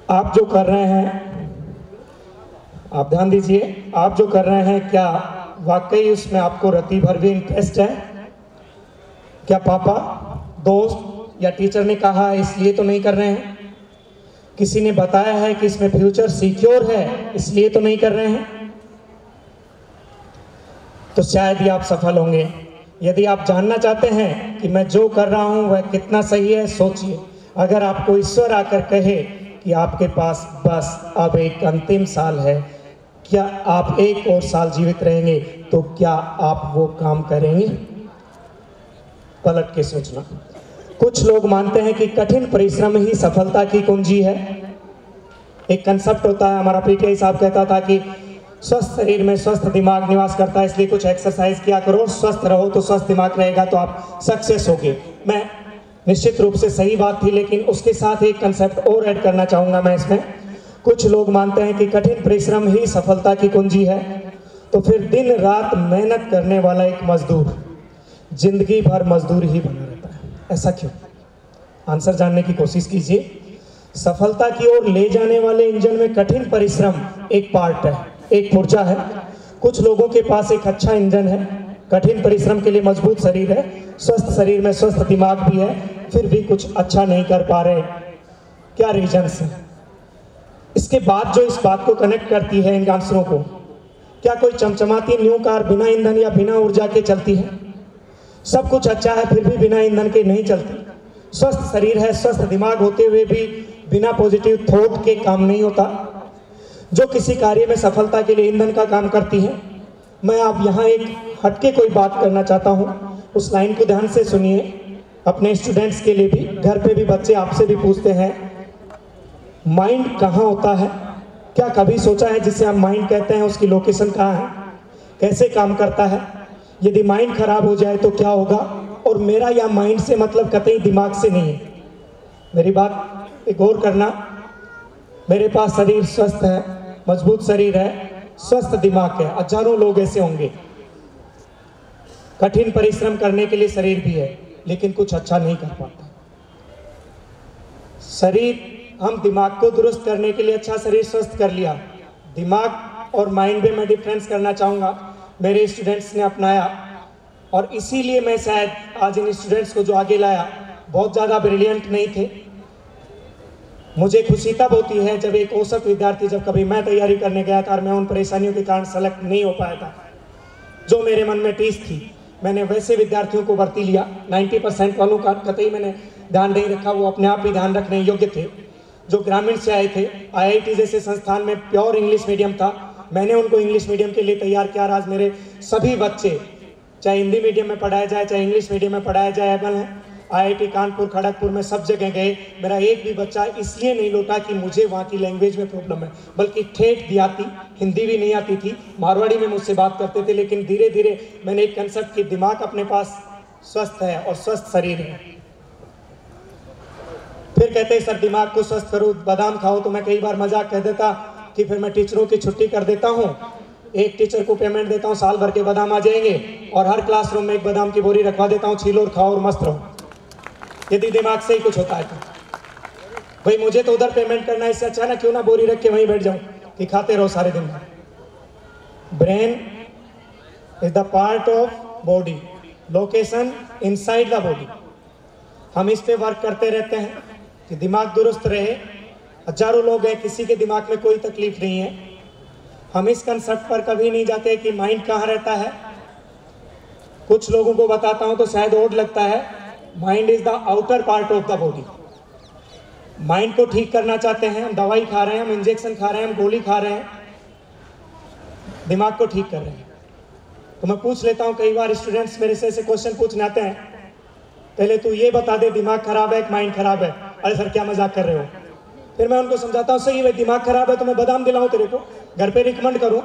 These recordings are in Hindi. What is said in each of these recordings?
आप जो कर रहे हैं, आप ध्यान दीजिए, आप जो कर रहे हैं क्या वाकई उसमें आपको रति भर भी इंटरेस्ट है? क्या पापा, दोस्त या टीचर ने कहा है इसलिए तो नहीं कर रहे हैं? किसी ने बताया है कि इसमें फ्यूचर सिक्योर है इसलिए तो नहीं कर रहे हैं? तो शायद ही आप सफल होंगे। यदि आप जानना चाहते हैं कि मैं जो कर रहा हूं वह कितना सही है, सोचिए, अगर आपको ईश्वर आकर कहे कि आपके पास बस अब एक अंतिम साल है, क्या आप एक और साल जीवित रहेंगे, तो क्या आप वो काम करेंगे? पलट के सोचना। कुछ लोग मानते हैं कि कठिन परिश्रम ही सफलता की कुंजी है। एक कंसेप्ट होता है, हमारा पीटीआई साहब कहता था कि स्वस्थ शरीर में स्वस्थ दिमाग निवास करता है, इसलिए कुछ एक्सरसाइज किया करो, स्वस्थ रहो तो स्वस्थ दिमाग रहेगा तो आप सक्सेस होगे। मैं निश्चित रूप से सही बात थी, लेकिन उसके साथ एक कंसेप्ट और ऐड करना चाहूँगा मैं इसमें। कुछ लोग मानते हैं कि कठिन परिश्रम ही सफलता की कुंजी है, तो फिर दिन रात मेहनत करने वाला एक मजदूर जिंदगी भर मजदूर ही बना रहता है। ऐसा क्यों? आंसर जानने की कोशिश कीजिए। सफलता की ओर ले जाने वाले इंजन में कठिन परिश्रम एक पार्ट है, एक पुर्जा है। कुछ लोगों के पास एक अच्छा इंजन है, कठिन परिश्रम के लिए मजबूत शरीर है, स्वस्थ शरीर में स्वस्थ दिमाग भी है, फिर भी कुछ अच्छा नहीं कर पा रहे। क्या रीजंस हैं? इसके बाद जो इस बात को कनेक्ट करती है इन आंसरों को, क्या कोई चमचमाती न्यू कार बिना ईंधन या बिना ऊर्जा के चलती है? सब कुछ अच्छा है फिर भी बिना ईंधन के नहीं चलती। स्वस्थ शरीर है, स्वस्थ दिमाग होते हुए भी बिना पॉजिटिव थॉट के काम नहीं होता। जो किसी कार्य में सफलता के लिए ईंधन का काम करती है। मैं आप यहाँ एक हटके कोई बात करना चाहता हूँ, उस लाइन को ध्यान से सुनिए। अपने स्टूडेंट्स के लिए भी, घर पे भी बच्चे आपसे भी पूछते हैं माइंड कहाँ होता है? क्या कभी सोचा है जिसे हम माइंड कहते हैं उसकी लोकेशन कहाँ है, कैसे काम करता है? यदि माइंड खराब हो जाए तो क्या होगा? और मेरा या माइंड से मतलब कतई दिमाग से नहीं है। मेरी बात गौर करना। मेरे पास शरीर स्वस्थ है, मजबूत शरीर है, स्वस्थ दिमाग है। हजारों लोग ऐसे होंगे, कठिन परिश्रम करने के लिए शरीर भी है लेकिन कुछ अच्छा नहीं कर पाता। शरीर, हम दिमाग को दुरुस्त करने के लिए अच्छा शरीर स्वस्थ कर लिया, दिमाग और माइंड में मैं डिफरेंस करना चाहूँगा। मेरे स्टूडेंट्स ने अपनाया और इसीलिए मैं शायद आज इन स्टूडेंट्स को जो आगे लाया, बहुत ज़्यादा ब्रिलियंट नहीं थे। मुझे खुशी तब होती है जब एक औसत विद्यार्थी, जब कभी मैं तैयारी करने गया था और मैं उन परेशानियों के कारण सेलेक्ट नहीं हो पाया था, जो मेरे मन में टीस थी, मैंने वैसे विद्यार्थियों को भर्ती लिया। 90% वालों का कतई मैंने ध्यान नहीं रखा, वो अपने आप ही ध्यान रखने योग्य थे, जो ग्रामीण से आए थे। IIT जैसे संस्थान में प्योर इंग्लिश मीडियम था, मैंने उनको इंग्लिश मीडियम के लिए तैयार किया। आज मेरे सभी बच्चे, चाहे हिंदी मीडियम में पढ़ाया जाए चाहे इंग्लिश मीडियम में पढ़ाया जाए, एबल हैं। IIT कानपुर, खड़गपुर में सब जगह गए। मेरा एक भी बच्चा इसलिए नहीं लौटा कि मुझे वहाँ की लैंग्वेज में प्रॉब्लम है, बल्कि ठेठ भी आती, हिंदी भी नहीं आती थी, मारवाड़ी में मुझसे बात करते थे। लेकिन धीरे धीरे मैंने एक कंसेप्ट की, दिमाग अपने पास स्वस्थ है और स्वस्थ शरीर है। फिर कहते हैं सर दिमाग को स्वस्थ करो, बादाम खाओ। तो मैं कई बार मजाक कह देता कि फिर मैं टीचरों की छुट्टी कर देता हूँ, एक टीचर को पेमेंट देता हूँ, साल भर के बादाम आ जाएंगे और हर क्लासरूम में एक बादाम की बोरी रखवा देता हूँ, छीलो और खाओ और मस्त रहो। यदि दिमाग से ही कुछ होता है तो भाई मुझे तो उधर पेमेंट करना है, इससे अच्छा ना क्यों ना बोरी रख के वहीं बैठ जाऊं कि खाते रहो सारे दिन। Brain is the part of body, location inside the body. हम इस पे वर्क करते रहते हैं कि दिमाग दुरुस्त रहे। हजारों लोग हैं, किसी के दिमाग में कोई तकलीफ नहीं है। हम इस कंसेप्ट पर कभी नहीं जाते कि माइंड कहाँ रहता है। कुछ लोगों को बताता हूं तो शायद ओड लगता है, mind is the outer part of the body. Mind को ठीक करना चाहते हैं, हम दवाई खा रहे हैं, हम इंजेक्शन खा रहे हैं, हम गोली खा रहे हैं, दिमाग को ठीक कर रहे हैं। तो मैं पूछ लेता हूं, कई बार स्टूडेंट्स मेरे से ऐसे क्वेश्चन पूछने आते हैं, पहले तू ये बता दे दिमाग खराब है कि माइंड खराब है। अरे सर क्या मजाक कर रहे हो? फिर मैं उनको समझाता हूँ, सही है दिमाग खराब है तो मैं बादाम दिलाऊं तेरे को, घर पे रिकमेंड करूं,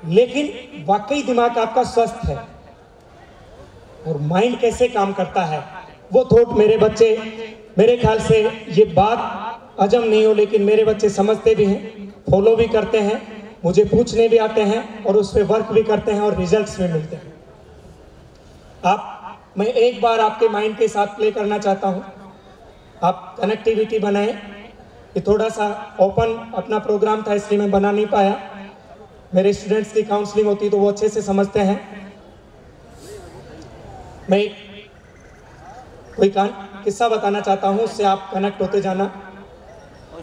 लेकिन वाकई दिमाग आपका स्वस्थ है। और माइंड कैसे काम करता है वो थॉट मेरे बच्चे, मेरे ख्याल से ये बात अजम नहीं हो, लेकिन मेरे बच्चे समझते भी हैं, फॉलो भी करते हैं, मुझे पूछने भी आते हैं और उस पर वर्क भी करते हैं और रिजल्ट्स भी मिलते हैं। मैं एक बार आपके माइंड के साथ प्ले करना चाहता हूं। आप कनेक्टिविटी बनाएं, ये थोड़ा सा ओपन अपना प्रोग्राम था इसलिए मैं बना नहीं पाया। मेरे स्टूडेंट्स की काउंसलिंग होती तो वो अच्छे से समझते हैं। मैं कोई किस्सा बताना चाहता हूँ, उससे आप कनेक्ट होते जाना।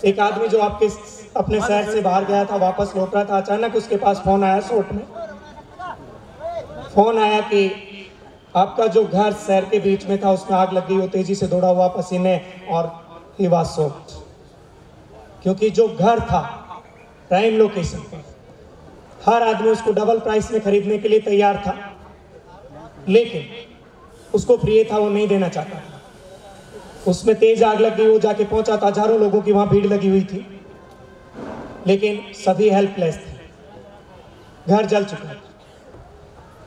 एक आदमी जो आपके अपने शहर से बाहर गया था, वापस लौट रहा था, अचानक उसके पास फोन आया। शॉर्ट में फोन आया कि आपका जो घर शहर के बीच में था उसमें आग लग गई। वो तेजी से दौड़ा हुआ, पसीने और ही वाज सोक्ड, क्योंकि जो घर था प्राइम लोकेशन पर, हर आदमी उसको डबल प्राइस में खरीदने के लिए तैयार था, लेकिन उसको प्रिय था, वो नहीं देना चाहता था। उसमें तेज आग लग गई, वो जाके पहुंचा था, हजारों लोगों की वहां भीड़ लगी हुई थी, लेकिन सभी हेल्पलेस थे। घर जल चुका था,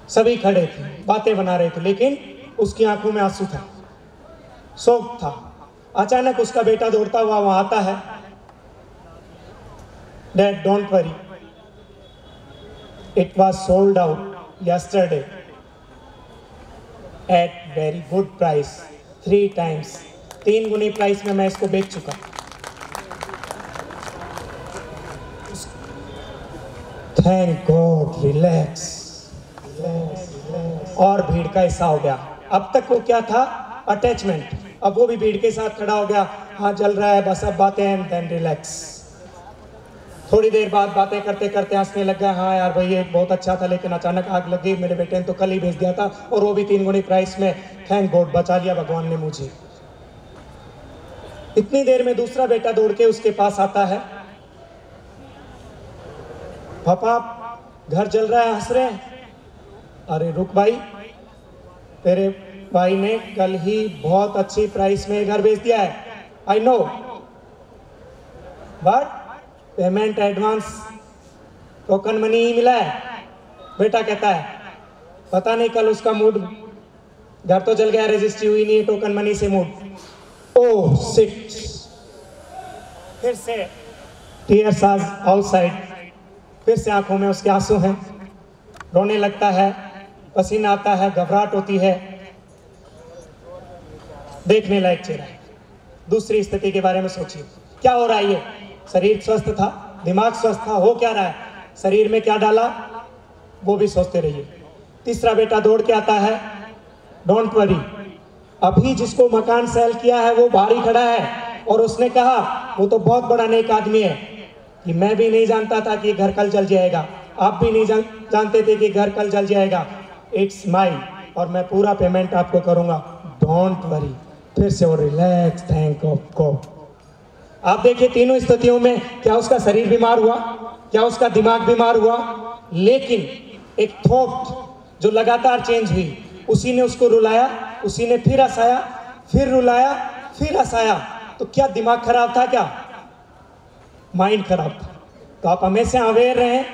सभी खड़े थे, बातें बना रहे थे, लेकिन उसकी आंखों में आंसू था, शोक था। अचानक उसका बेटा दौड़ता हुआ वहां आता है। Dad, don't worry, it was sold out yesterday at very good price, 3 times, 3 गुनी प्राइस में मैं इसको बेच चुका। Thank God, relax. और भीड़ का हिस्सा हो गया। अब तक वो क्या था, अटैचमेंट, अब वो भी भीड़ के साथ खड़ा हो गया। हाँ जल रहा है, बस अब बातें हैं, देन रिलैक्स। थोड़ी देर बाद बातें करते करते हंसने लग गया। हाँ यार भाई ये बहुत अच्छा था, लेकिन अचानक आग लग गई, मेरे बेटे ने तो कल ही भेज दिया था, और वो भी 3 गुनी प्राइस में। थैंक गॉड, बचा लिया भगवान ने मुझे। इतनी देर में दूसरा बेटा दौड़ के उसके पास आता है। पापा घर जल रहा है, हंस रहे हैं। अरे रुक भाई, तेरे भाई ने कल ही बहुत अच्छी प्राइस में घर बेच दिया है, I know, but payment advance token money ही मिला है। बेटा कहता है पता नहीं कल उसका मूड, घर तो जल गया, रजिस्ट्री हुई नहीं है टोकन मनी से मूड। ओह शिट, फिर से टीयर्स आउटसाइड, फिर से आंखों में उसके आंसू हैं, रोने लगता है, पसीना आता है, घबराहट होती है। देखने लायक चेहरा है। दूसरी स्थिति के बारे में सोचिए, क्या हो रहा है? ये शरीर स्वस्थ था, दिमाग स्वस्थ था, हो क्या रहा है, शरीर में क्या डाला, वो भी सोचते रहिए। तीसरा बेटा दौड़ के आता है। डोंट वरी, अभी जिसको मकान सेल किया है वो बाहर ही खड़ा है, और उसने कहा, वो तो बहुत बड़ा नेक आदमी है, कि मैं भी नहीं जानता था कि घर कल जल जाएगा, आप भी नहीं जानते थे कि घर कल जल जाएगा, इट्स माई, और मैं पूरा पेमेंट आपको करूंगा, डोंट वरी। फिर से वो रिलैक्स, थैंक गॉड। आप देखिए तीनों स्थितियों में क्या उसका शरीर बीमार हुआ, क्या उसका दिमाग बीमार हुआ, लेकिन एक थॉट जो लगातार चेंज हुई, उसी ने उसको रुलाया, उसी ने फिर हंसाया, फिर रुलाया, फिर हंसाया। तो क्या दिमाग खराब था? क्या माइंड खराब था? तो आप हमेशा अवेयर रहें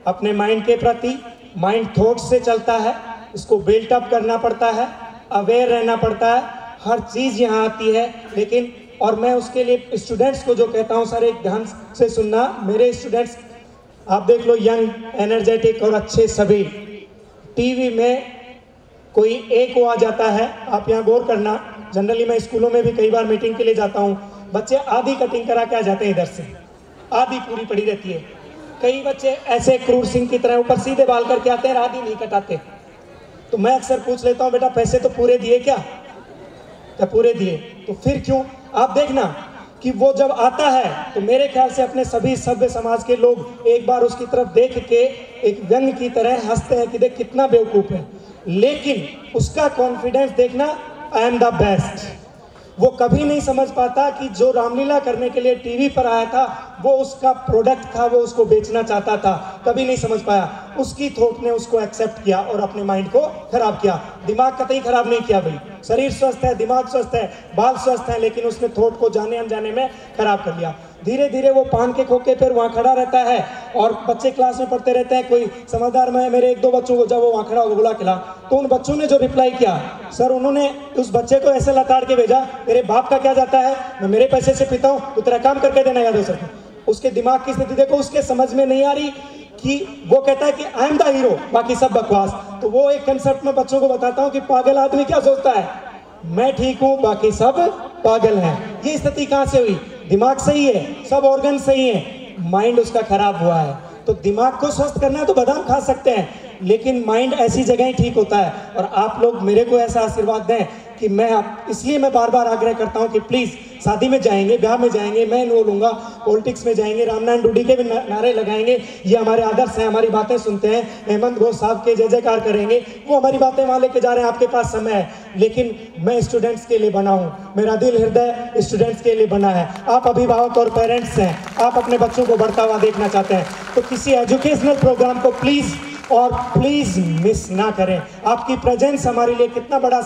अपने माइंड के प्रति। माइंड थॉट से चलता है, इसको बिल्टअप करना पड़ता है, अवेयर रहना पड़ता है, हर चीज यहाँ आती है। लेकिन और मैं उसके लिए स्टूडेंट्स को जो कहता हूँ, सर एक ध्यान से सुनना। मेरे स्टूडेंट्स आप देख लो, यंग, एनर्जेटिक और अच्छे सभी। टीवी में कोई एक वो आ जाता है, आप यहाँ गौर करना। जनरली मैं स्कूलों में भी कई बार मीटिंग के लिए जाता हूँ, बच्चे आधी कटिंग करा के आ जाते हैं, इधर से आधी पूरी पड़ी रहती है। कई बच्चे ऐसे क्रूर सिंह की तरह ऊपर सीधे बाल करके आते हैं, आधी नहीं कटाते। तो मैं अक्सर पूछ लेता हूँ, बेटा पैसे तो पूरे दिए क्या? क्या पूरे दिए? तो फिर क्यों? आप देखना कि वो जब आता है तो मेरे ख्याल से अपने सभी सभ्य समाज के लोग एक बार उसकी तरफ देख के एक व्यंग की तरह हंसते हैं कि देख कितना बेवकूफ है। लेकिन उसका कॉन्फिडेंस देखना, आई एम द बेस्ट। वो कभी नहीं समझ पाता कि जो रामलीला करने के लिए टीवी पर आया था वो उसका प्रोडक्ट था, वो उसको बेचना चाहता था, कभी नहीं समझ पाया। उसकी थॉट ने उसको एक्सेप्ट किया और अपने माइंड को खराब किया। दिमाग कतई खराब नहीं किया भाई, शरीर स्वस्थ है, दिमाग स्वस्थ है, बाल स्वस्थ है, लेकिन उसने थॉट को जाने अनजाने में खराब कर लिया। धीरे धीरे वो पान के खोके फिर वहाँ खड़ा रहता है और बच्चे क्लास में पढ़ते रहते हैं। कोई समझदार में मेरे 1-2 बच्चों को जब वो वहाँ खड़ा हो बुला खिला, तो उन बच्चों ने जो रिप्लाई किया, सर उन्होंने उस बच्चे को ऐसे लताड़ के भेजा, मेरे बाप का क्या जाता है, मैं मेरे पैसे से पीता हूँ, तो तेरा काम करके देना याद हो सर। उसके दिमाग की स्थिति देखो, उसके समझ में नहीं आ रही कि वो कहता है कि आई एम द हीरो, बाकी सब बकवास। तो वो एक कंसेप्ट में बच्चों को बताता हूँ कि पागल आदमी क्या सोचता है, मैं ठीक हूँ बाकी सब पागल हैं। ये स्थिति कहाँ से हुई? दिमाग सही है, सब ऑर्गन सही है, माइंड उसका खराब हुआ है। तो दिमाग को स्वस्थ करना है तो बादाम खा सकते हैं, लेकिन माइंड ऐसी जगह ही ठीक होता है। और आप लोग मेरे को ऐसा आशीर्वाद दें कि इसलिए मैं बार बार आग्रह करता हूं कि प्लीज़ शादी में जाएंगे, ब्याह में जाएंगे, मैं इन्वॉल्व लूँगा, पॉलिटिक्स में जाएंगे, रामनारायण डूडी के भी नारे लगाएंगे, ये हमारे आदर्श हैं, हमारी बातें सुनते हैं, हेमंत घोष साहब के जय जयकार करेंगे, वो हमारी बातें वहाँ लेके जा रहे हैं। आपके पास समय है, लेकिन मैं स्टूडेंट्स के लिए बना हूँ, मेरा दिल हृदय स्टूडेंट्स के लिए बना है। आप अभिभावक और पेरेंट्स हैं, आप अपने बच्चों को बढ़ता हुआ देखना चाहते हैं, तो किसी एजुकेशनल प्रोग्राम को प्लीज़ मिस ना करें। आपकी प्रेजेंस हमारे लिए कितना बड़ा